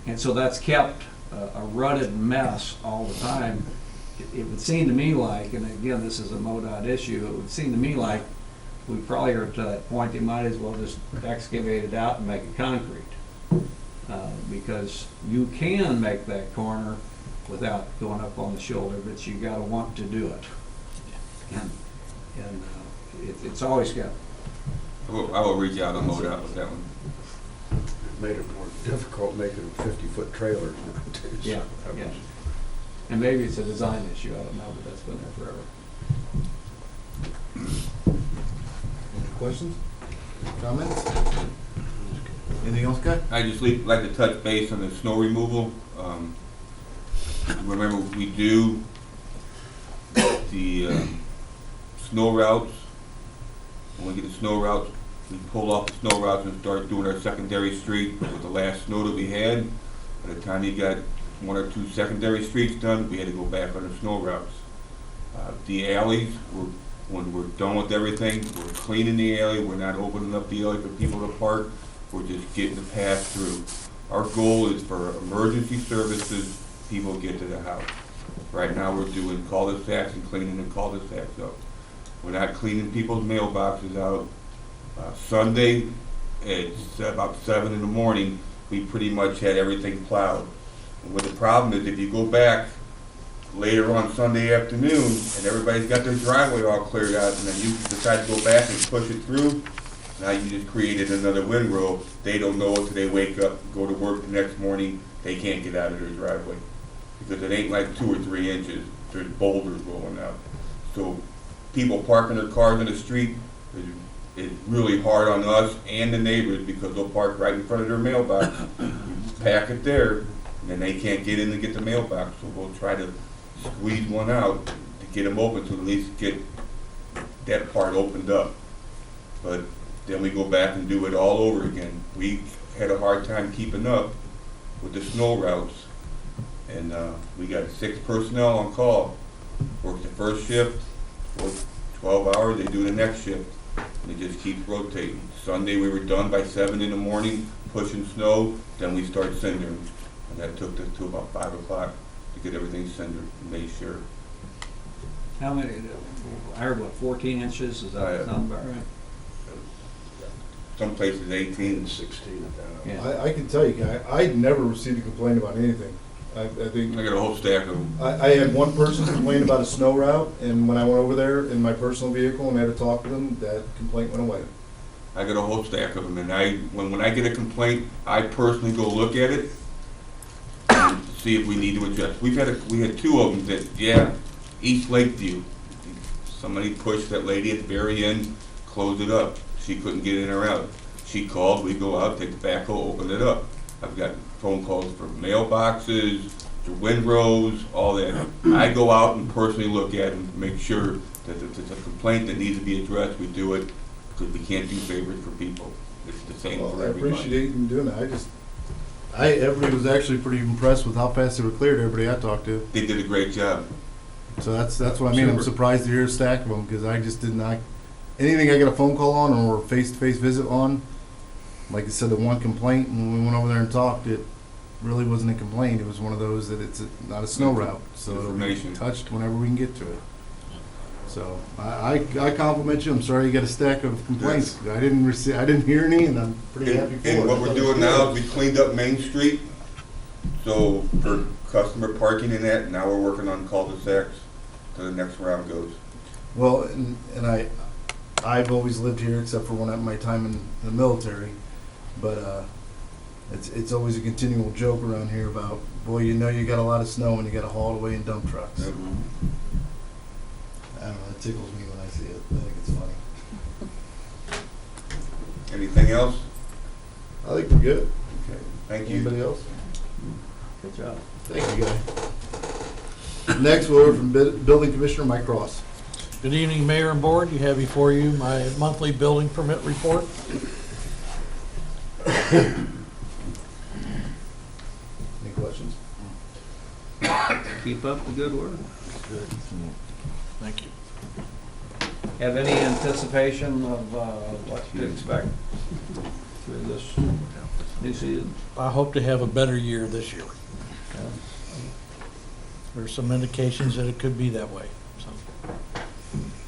And so that's kept a rutted mess all the time. It would seem to me like, and again, this is a MoDOT issue, it would seem to me like we probably are to that point, they might as well just excavate it out and make it concrete. Because you can make that corner without going up on the shoulder, but you gotta want to do it. And it's always got. I will reach out on MoDOT with that one. Made it more difficult making 50-foot trailers nowadays. Yeah, yeah. And maybe it's a design issue, I don't know, but that's been there forever. Any questions? Comments? Anything else, Guy? I just like to touch base on the snow removal. Remember, we do the snow routes. When we get the snow routes, we pull off the snow routes and start doing our secondary street with the last snow that we had. By the time you got 1 or 2 secondary streets done, we had to go back on the snow routes. The alleys, when we're done with everything, we're cleaning the alley, we're not opening up the alley for people to park, we're just getting the path through. Our goal is for emergency services, people get to the house. Right now we're doing cul-de-sacs and cleaning the cul-de-sacs up. We're not cleaning people's mailboxes out. Sunday, it's about 7 in the morning, we pretty much had everything plowed. And what the problem is, if you go back later on Sunday afternoon and everybody's got their driveway all cleared out and then you decide to go back and push it through, now you just created another windrow. They don't know until they wake up, go to work the next morning, they can't get out of their driveway. Because it ain't like 2 or 3 inches, there's boulders rolling out. So people parking their cars in the street is really hard on us and the neighbors because they'll park right in front of their mailbox, pack it there, and then they can't get in to get the mailbox. So we'll try to squeeze one out to get them open to at least get that part opened up. But then we go back and do it all over again. We had a hard time keeping up with the snow routes, and we got 6 personnel on call. Work the first shift, work 12 hours, they do the next shift, and it just keeps rotating. Sunday we were done by 7 in the morning, pushing snow, then we start cindering. And that took us to about 5 o'clock to get everything cindered and made sure. How many, I heard what, 14 inches, does that sound about right? Some places 18 and 16 at that. Yeah. I can tell you, Guy, I never received a complaint about anything. I think I got a whole stack of them. I had one person complain about a snow route, and when I went over there in my personal vehicle and had to talk to them, that complaint went away. I got a whole stack of them, and when I get a complaint, I personally go look at it and see if we need to adjust. We had 2 of them that, yeah, East Lakeview. Somebody pushed that lady at the very end, closed it up. She couldn't get in or out. She called, we go out, take the backhoe, open it up. I've got phone calls for mailboxes, to windrows, all that. I go out and personally look at them, make sure that if it's a complaint that needs to be addressed, we do it, because we can't do favors for people. It's the same for I everybody. appreciate you doing that. Everybody was actually pretty impressed with how fast they were cleared, everybody I talked to. They did a great job. So that's what I mean. I'm Super. surprised to hear a stack of them, because I just did not, anything I get a phone call on or face-to-face visit on, like I said, the one complaint, and when we went over there and talked, it really wasn't a complaint. It was one of those that it's not a snow route, so it'll be Information. touched whenever we can get to it. So I compliment you. I'm sorry you got a stack of complaints. I didn't hear any, and I'm pretty happy for it. And what we're doing now is we cleaned up Main Street, so for customer parking and that, now we're working on cul-de-sacs till the next round goes. Well, and I've always lived here except for when I had my time in the military, but it's always a continual joke around here about, boy, you know you got a lot of snow and you got to haul it away in dump trucks. Yep. I don't know, it tickles me when I see it. I think it's funny. Anything else? I think we're good. Okay, thank you. Anybody else? Good job. Thank you, guys. Next, we'll hear from Building Commissioner Mike Ross. Good evening, Mayor and Board. You have before you my monthly building permit report. Any questions? Keep up the good work. Good. Thank you. Have any anticipation of what to expect through this new season? I hope to have a better year this year. There's some indications that it could be that way, so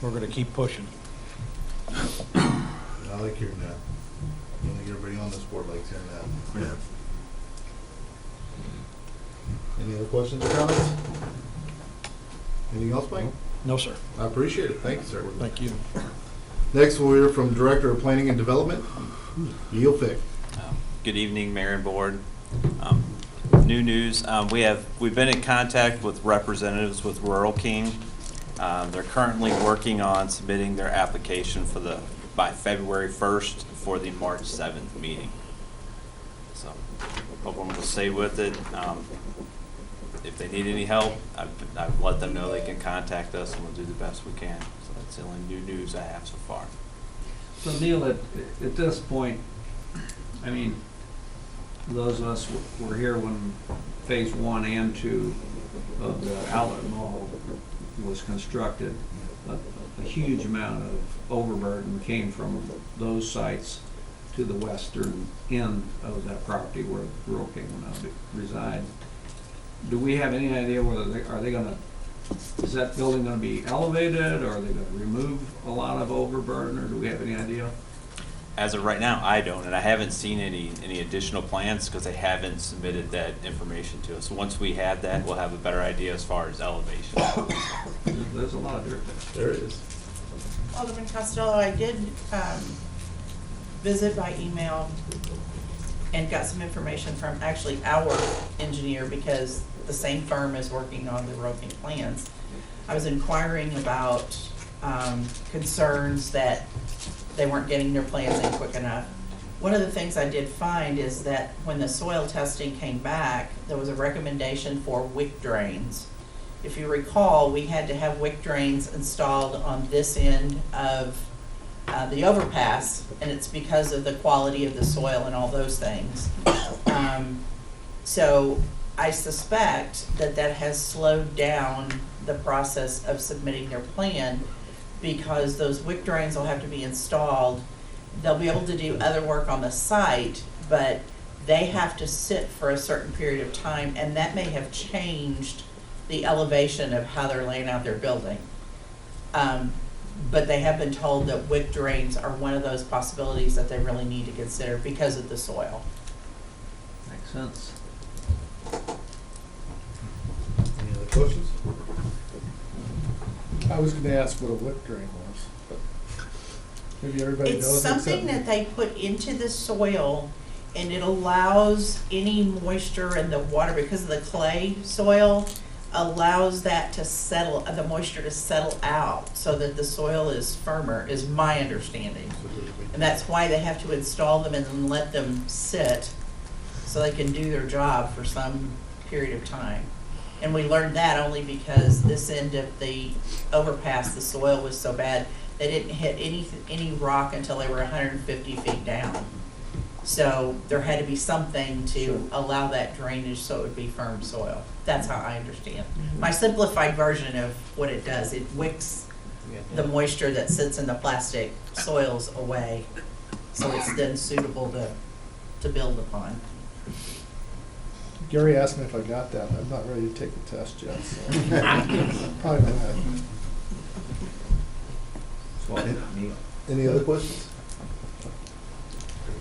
we're gonna keep pushing. I like hearing that. I think everybody on this board likes hearing that. Yeah. Any other questions or comments? Anything else, Mike? No, sir. I appreciate it. Thank you, sir. Thank you. Next, we'll hear from Director of Planning and Development, Neil Fick. Good evening, Mayor and Board. New news, we've been in contact with representatives with Rural King. They're currently working on submitting their application by February 1st for the March 7th meeting. So, hope I'm gonna stay with it. If they need any help, I've let them know they can contact us and we'll do the best we can. So that's the only new news I have so far. So Neil, at this point, I mean, those of us who were here when phase 1 and 2 of the outlet mall was constructed, a huge amount of overburden came from those sites to the western end of that property where Rural King will now reside. Do we have any idea whether is that building gonna be elevated, or are they gonna remove a lot of overburden, or do we have any idea? As of right now, I don't, and I haven't seen any additional plans because they haven't submitted that information to us. Once we have that, we'll have a better idea as far as elevation. There's a lot of dirt there. There is. Alderman Costello, I did visit by email and got some information from actually our engineer, because the same firm is working on the Rural King plans. I was inquiring about concerns that they weren't getting their plans in quick enough. One of the things I did find is that when the soil testing came back, there was a recommendation for wick drains. If you recall, we had to have wick drains installed on this end of the overpass, and it's because of the quality of the soil and all those things. So I suspect that has slowed down the process of submitting their plan, because those wick drains will have to be installed. They'll be able to do other work on the site, but they have to sit for a certain period of time, and that may have changed the elevation of how they're laying out their building. But they have been told that wick drains are one of those possibilities that they really need to consider because of the soil. Makes sense. Any other questions? I was gonna ask what a wick drain was, but maybe everybody knows. It's something that they put into the soil, and it allows any moisture in the water, because of the clay soil, allows that to settle, the moisture to settle out so that the soil is firmer, is my understanding. And that's why they have to install them and then let them sit so they can do their job for some period of time. And we learned that only because this end of the overpass, the soil was so bad, they didn't hit any rock until they were 150 feet down. So there had to be something to allow that drainage so it would be firm soil. That's how I understand. My simplified version of what it does, it wicks the moisture that sits in the plastic soils away, so it's then suitable to build upon. Gary asked me if I got that. I'm not ready to take the test yet, so probably not. Any other questions?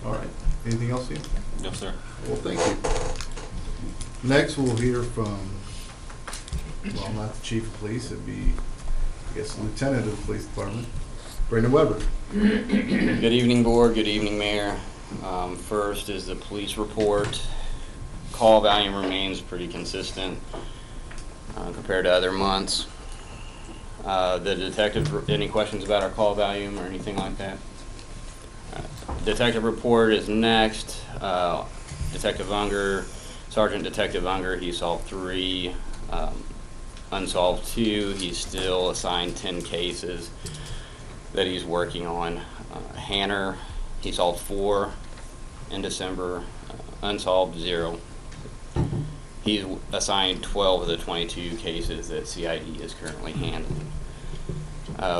All right. Anything else, Steve? No, sir. Well, thank you. Next, we'll hear from, well, not the chief of police, it'd be, I guess, the lieutenant of the police department, Brandon Weber. Good evening, Board. Good evening, Mayor. First is the police report. Call volume remains pretty consistent compared to other months. The detective, any questions about our call volume or anything like that? Detective report is next. Detective Unger, Sergeant Detective Unger, he saw 3 unsolved 2. He's still assigned 10 cases that he's working on. Hanner, he solved 4 in December, unsolved 0. He's assigned 12 of the 22 cases that CID is currently handling.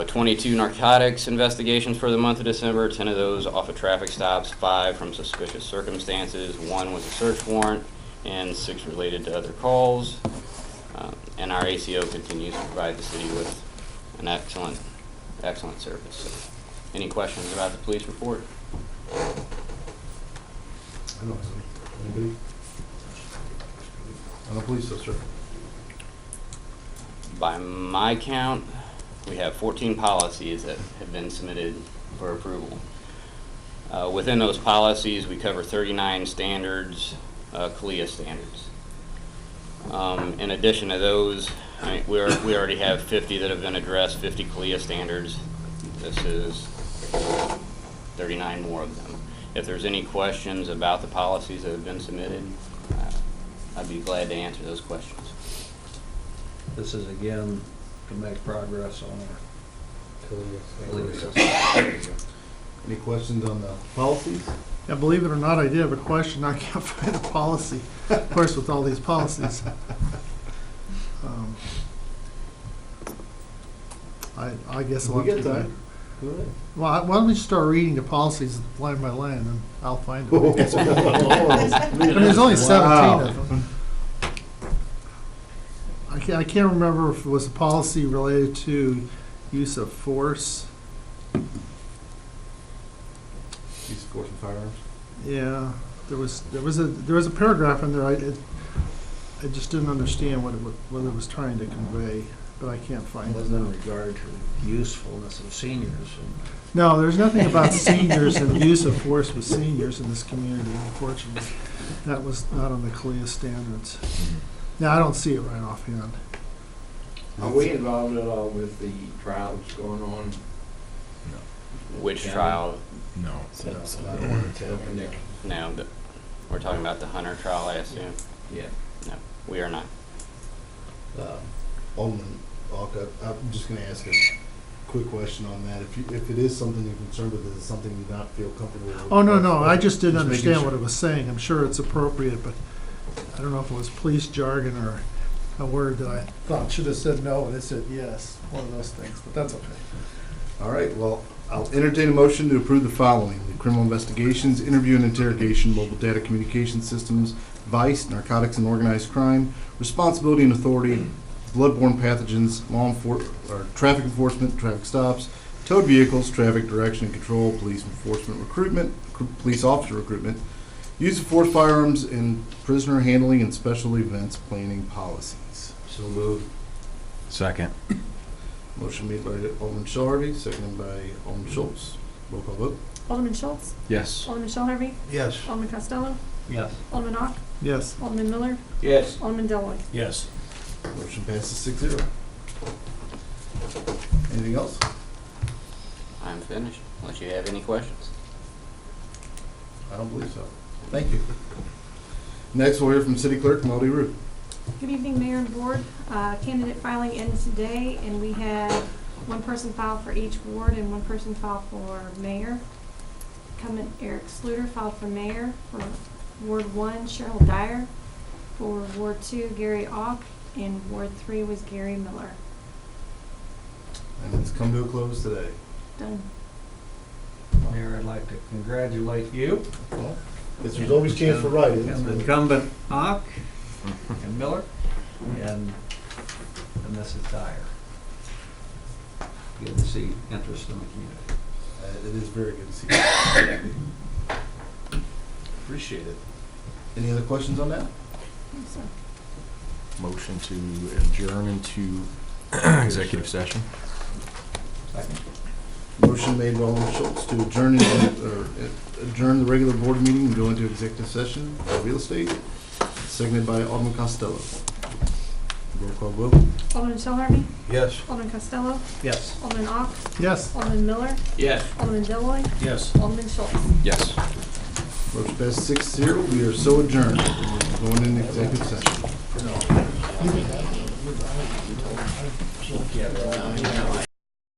22 narcotics investigations for the month of December, 10 of those off of traffic stops, 5 from suspicious circumstances, 1 was a search warrant, and 6 related to other calls. And our ACO continues to provide the city with an excellent service. So, any questions about the police report? I don't have any. Anybody? I don't believe so, sir. By my count, we have 14 policies that have been submitted for approval. Within those policies, we cover 39 standards, CLIA standards. In addition to those, we already have 50 that have been addressed, 50 CLIA standards. This is 39 more of them. If there's any questions about the policies that have been submitted, I'd be glad to answer those questions. This is again to make progress on our Any questions on the policies? Yeah, believe it or not, I did have a question. I can't find a policy, of course, with all these policies. I guess I'll We have get to. time. Go ahead. Well, why don't we start reading the policies line by line, and I'll find it. I mean, there's only 17 Wow. of them. I can't remember if it was a policy related to use of force. Use of force and firearms? Yeah, there was a paragraph in there. I just didn't understand what it was trying to convey, but I can't find it. wasn't in regard to usefulness of seniors. No, there's nothing about seniors and use of force with seniors in this community, unfortunately. That was not on the CLIA standards. Now, I don't see it right offhand. Are we involved at all with the trials going on? Which trial? No. No, we're talking about the Hunter trial, I assume? Yeah. No, we are not. Alderman, I'm just going to ask a quick question on that. If it is something you're concerned with, is it something you not feel comfortable with? Oh, no, I just didn't making understand what sure. it was saying. I'm sure it's appropriate, but I don't know if it was police jargon or a word that I thought should have said no, and it said yes, one of those things, but that's okay. All right, well, I'll entertain a motion to approve the following: the criminal investigations, interview and interrogation, mobile data communication systems, vice, narcotics and organized crime, responsibility and authority, bloodborne pathogens, traffic enforcement, traffic stops, towed vehicles, traffic direction and control, police enforcement recruitment, police officer recruitment, use of force, firearms, and prisoner handling and special events planning policies. So moved. Second. Motion made by Alderman Shell Harvey, seconded by Alderman Schultz. Roll call vote. Alderman Schultz? Yes. Alderman Shell Harvey? Yes. Alderman Costello? Yes. Alderman Ock? Yes. Alderman Miller? Yes. Alderman Deloy. Yes. Motion passes 6-0. Anything else? I'm finished, unless you have any questions. I don't believe so. Thank you. Next, we'll hear from City Clerk Melody Root. Good evening, Mayor and Board. Candidate filing ends today, and we have one person filed for each ward and one person filed for mayor. Incumbent Eric Sluter filed for mayor. For Ward 1, Cheryl Dyer. For Ward 2, Gary Ock. And Ward 3 was Gary Miller. And it's come to a close today. Done. Mayor, I'd like to congratulate you. Guess there's always chance for writing. Incumbent Ock and Miller and Mrs. Dyer. Good to see interest in the community. It is very good to see you. Appreciate it. Any other questions on that? So, Motion to adjourn into executive session. Second. Motion made by Alderman Schultz to adjourn the regular board meeting and go into executive session for real estate. Seconded by Alderman Costello. Roll call vote. Alderman Shell Harvey? Yes. Alderman Costello? Yes. Alderman Ock? Yes. Alderman Miller? Yes. Alderman Deloy. Yes. Alderman Schultz. Yes. Motion passes 6-0. We are so adjourned. We're going into executive session. You can have it.